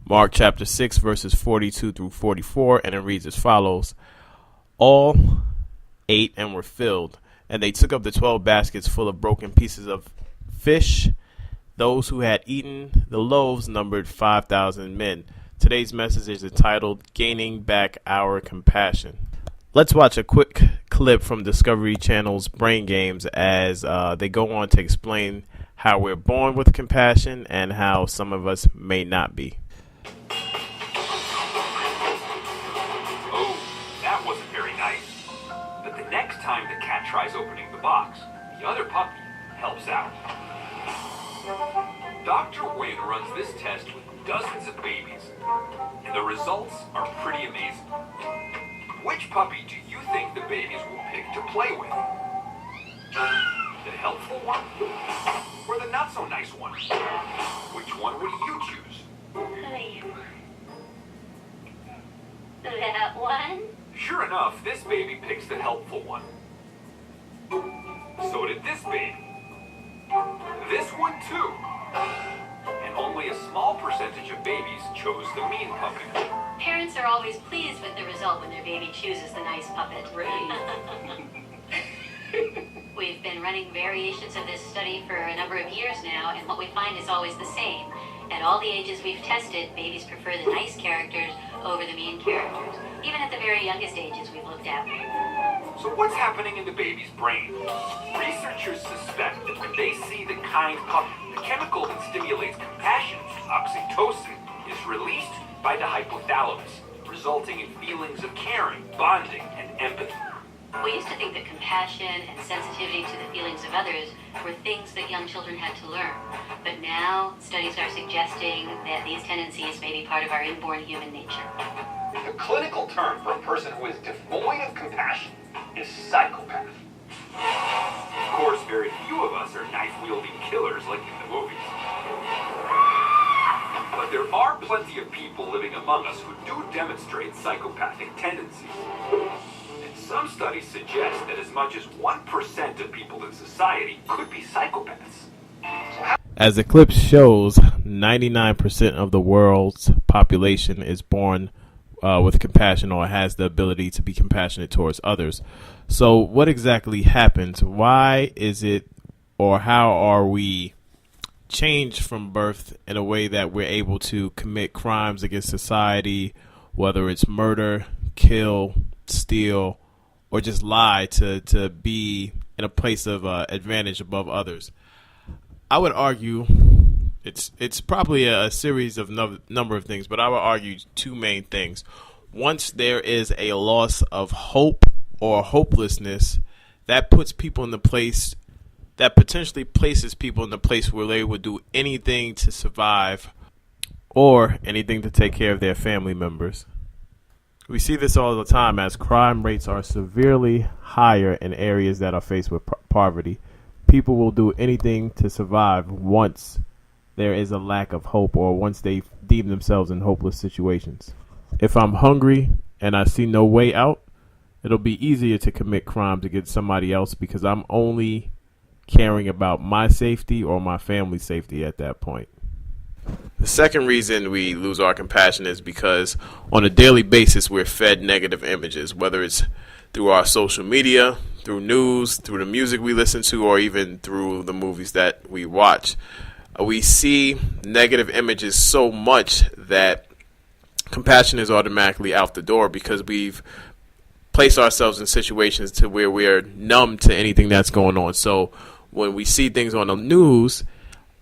Mark chapter 6, verses 42 through 44, and it reads as follows. All ate and were filled, and they took up the 12 baskets full of broken pieces of fish. Those who had eaten the loaves numbered 5,000 men. Today's message is entitled, Gaining Back Our Compassion. Let's watch a quick clip from Discovery Channel's Brain Games as they go on to explain how we're born with compassion and how some of us may not be. Oh, that wasn't very nice. But the next time the cat tries opening the box, the other puppy helps out. Dr. Wynn runs this test with dozens of babies, and the results are pretty amazing. Which puppy do you think the babies will pick to play with? The helpful one? Or the not-so-nice one? Which one would you choose? That one? Sure enough, this baby picks the helpful one. So did this baby. This one too. And only a small percentage of babies chose the mean puppet. Parents are always pleased with the result when their baby chooses the nice puppet. We've been running variations of this study for a number of years now, and what we find is always the same. At all the ages we've tested, babies prefer the nice characters over the mean characters, even at the very youngest ages we've looked at. So what's happening in the baby's brain? Researchers suspect that when they see the kind puppy, the chemical that stimulates compassion, oxytocin, is released by the hypothalamus, resulting in feelings of caring, bonding, and empathy. We used to think that compassion and sensitivity to the feelings of others were things that young children had to learn. But now, studies are suggesting that these tendencies may be part of our inborn human nature. The clinical term for a person who is devoid of compassion is psychopath. Of course, very few of us are knife-wielding killers like in the movies. But there are plenty of people living among us who do demonstrate psychopathic tendencies. And some studies suggest that as much as 1% of people in society could be psychopaths. As the clip shows, 99% of the world's population is born with compassion or has the ability to be compassionate towards others. So what exactly happens? Why is it, or how are we changed from birth in a way that we're able to commit crimes against society, whether it's murder, kill, steal, or just lie to be in a place of advantage above others? I would argue it's probably a series of number of things, but I would argue two main things. Once there is a loss of hope or hopelessness, that puts people in the place, that potentially places people in the place where they would do anything to survive or anything to take care of their family members. We see this all the time as crime rates are severely higher in areas that are faced with poverty. People will do anything to survive once there is a lack of hope or once they deem themselves in hopeless situations. If I'm hungry and I see no way out, it'll be easier to commit crimes against somebody else because I'm only caring about my safety or my family's safety at that point. The second reason we lose our compassion is because on a daily basis we're fed negative images, whether it's through our social media, through news, through the music we listen to, or even through the movies that we watch. We see negative images so much that compassion is automatically out the door because we've placed ourselves in situations to where we are numb to anything that's going on. So when we see things on the news,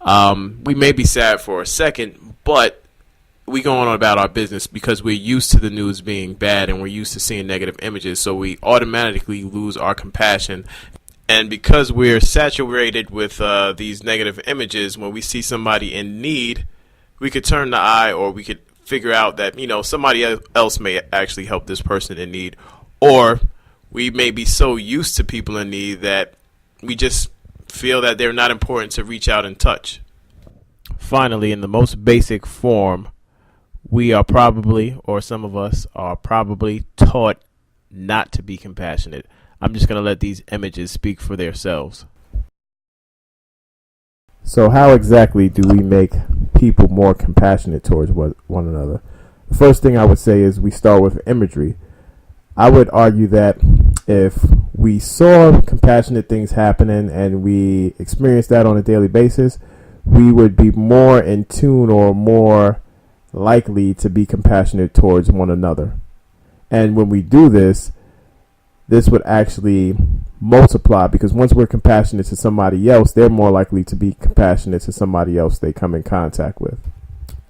we may be sad for a second, but we go on about our business because we're used to the news being bad and we're used to seeing negative images. So we automatically lose our compassion. And because we're saturated with these negative images, when we see somebody in need, we could turn the eye, or we could figure out that, somebody else may actually help this person in need. Or we may be so used to people in need that we just feel that they're not important to reach out and touch. Finally, in the most basic form, we are probably, or some of us are probably taught not to be compassionate. I'm just going to let these images speak for themselves. So how exactly do we make people more compassionate towards one another? The first thing I would say is we start with imagery. I would argue that if we saw compassionate things happening and we experienced that on a daily basis, we would be more in tune or more likely to be compassionate towards one another. And when we do this, this would actually multiply, because once we're compassionate to somebody else, they're more likely to be compassionate to somebody else they come in contact with.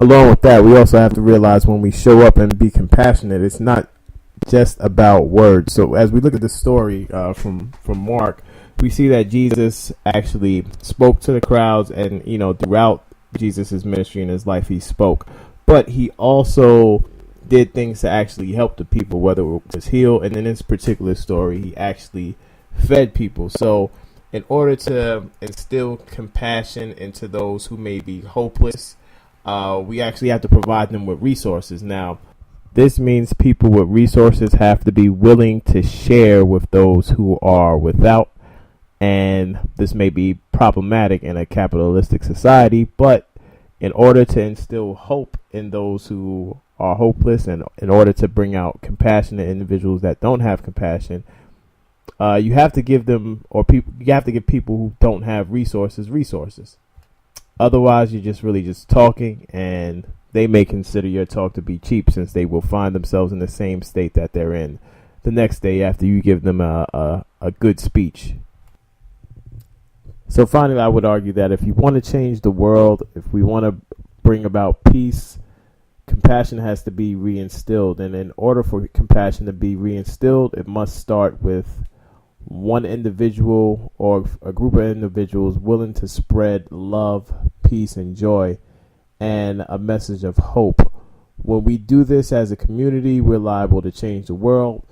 Along with that, we also have to realize when we show up and be compassionate, it's not just about words. So as we look at the story from Mark, we see that Jesus actually spoke to the crowds, and throughout Jesus' ministry and his life, he spoke. But he also did things to actually help the people, whether it was heal. And in this particular story, he actually fed people. So in order to instill compassion into those who may be hopeless, we actually have to provide them with resources. Now, this means people with resources have to be willing to share with those who are without. And this may be problematic in a capitalistic society, but in order to instill hope in those who are hopeless, and in order to bring out compassionate individuals that don't have compassion, you have to give them, you have to give people who don't have resources. Otherwise, you're just talking, and they may consider your talk to be cheap, since they will find themselves in the same state that they're in the next day after you give them a good speech. So finally, I would argue that if you want to change the world, if we want to bring about peace, compassion has to be reinstilled. And in order for compassion to be reinstilled, it must start with one individual or a group of individuals willing to spread love, peace, and joy, and a message of hope. When we do this as a community, we're liable to change the world.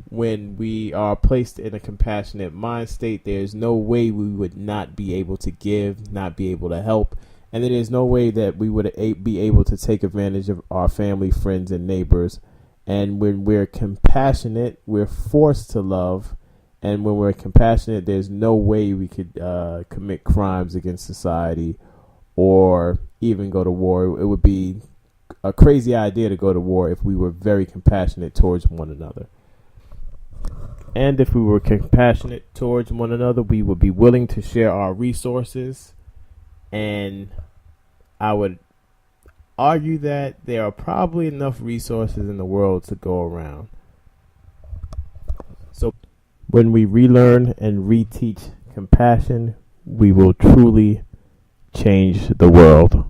When we are placed in a compassionate mind state, there's no way we would not be able to give, not be able to help. And there's no way that we would be able to take advantage of our family, friends, and neighbors. And when we're compassionate, we're forced to love. And when we're compassionate, there's no way we could commit crimes against society or even go to war. It would be a crazy idea to go to war if we were very compassionate towards one another. And if we were compassionate towards one another, we would be willing to share our resources. And I would argue that there are probably enough resources in the world to go around. So when we relearn and reteach compassion, we will truly change the world.